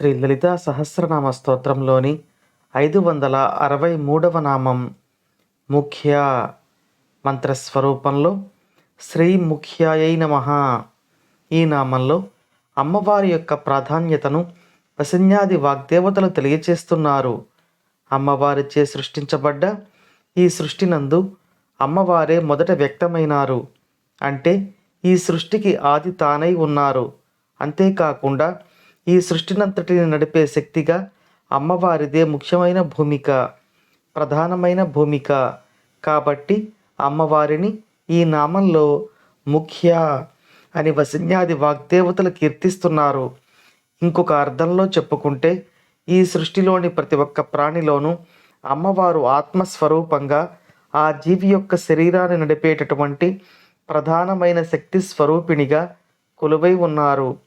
శ్రీ లలితా సహస్రనామ స్తోత్రంలోని 563వ నామం ముఖ్య మంత్రస్వరూపంలో శ్రీ ముఖ్యాయై నమః. ఈ నామంలో అమ్మవారి యొక్క ప్రాధాన్యతను వశన్యాది వాగ్దేవతలు తెలియచేస్తున్నారు. అమ్మవారిచే సృష్టించబడ్డ ఈ సృష్టినందు అమ్మవారే మొదట వ్యక్తమైనారు. అంటే ఈ సృష్టికి ఆది తానై ఉన్నారు. అంతేకాకుండా ఈ సృష్టినంతటిని నడిపే శక్తిగా అమ్మవారిదే ముఖ్యమైన భూమిక, ప్రధానమైన భూమిక. కాబట్టి అమ్మవారిని ఈ నామంలో ముఖ్య అని వశన్యాది వాగ్దేవతలు కీర్తిస్తున్నారు. ఇంకొక అర్థంలో చెప్పుకుంటే ఈ సృష్టిలోని ప్రతి ఒక్క ప్రాణిలోనూ అమ్మవారు ఆత్మస్వరూపంగా ఆ జీవి యొక్క శరీరాన్ని నడిపేటటువంటి ప్రధానమైన శక్తి స్వరూపిణిగా కొలువై ఉన్నారు.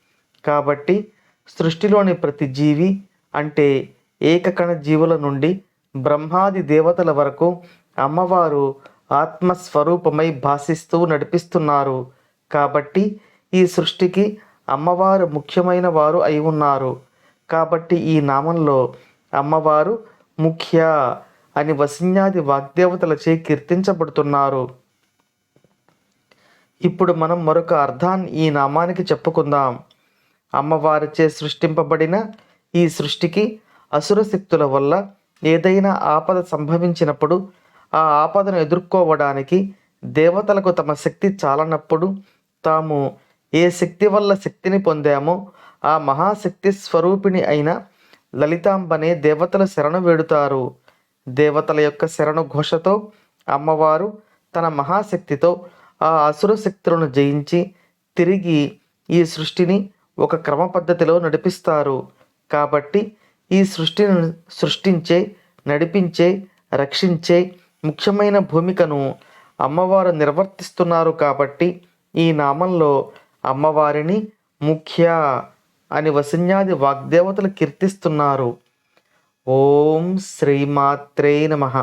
కాబట్టి సృష్టిలోని ప్రతి జీవి అంటే ఏకకణ జీవుల నుండి బ్రహ్మాది దేవతల వరకు అమ్మవారు ఆత్మస్వరూపమై భాసిస్తూ నడిపిస్తున్నారు. కాబట్టి ఈ సృష్టికి అమ్మవారు ముఖ్యమైన వారు అయి ఉన్నారు. కాబట్టి ఈ నామంలో అమ్మవారు ముఖ్య అని వశన్యాది వాగ్దేవతలచే కీర్తించబడుతున్నారు. ఇప్పుడు మనం మరొక అర్థాన్ని ఈ నామానికి చెప్పుకుందాం. అమ్మవారిచే సృష్టింపబడిన ఈ సృష్టికి అసుర శక్తుల వల్ల ఏదైనా ఆపద సంభవించినప్పుడు ఆ ఆపదను ఎదుర్కోవడానికి దేవతలకు తమ శక్తి చాలనప్పుడు తాము ఏ శక్తి వల్ల శక్తిని పొందామో ఆ మహాశక్తి స్వరూపిణి అయిన లలితాంబనే దేవతల శరణు వేడుతారు. దేవతల యొక్క శరణు ఘోషతో అమ్మవారు తన మహాశక్తితో ఆ అసుర శక్తులను జయించి తిరిగి ఈ సృష్టిని ఒక క్రమ పద్ధతిలో నడిపిస్తారు. కాబట్టి ఈ సృష్టిని సృష్టించే, నడిపించే, రక్షించే ముఖ్యమైన భూమికను అమ్మవారు నిర్వర్తిస్తున్నారు. కాబట్టి ఈ నామంలో అమ్మవారిని ముఖ్య అని వశన్యాది వాగ్దేవతలు కీర్తిస్తున్నారు. ఓం శ్రీమాత్రే నమః.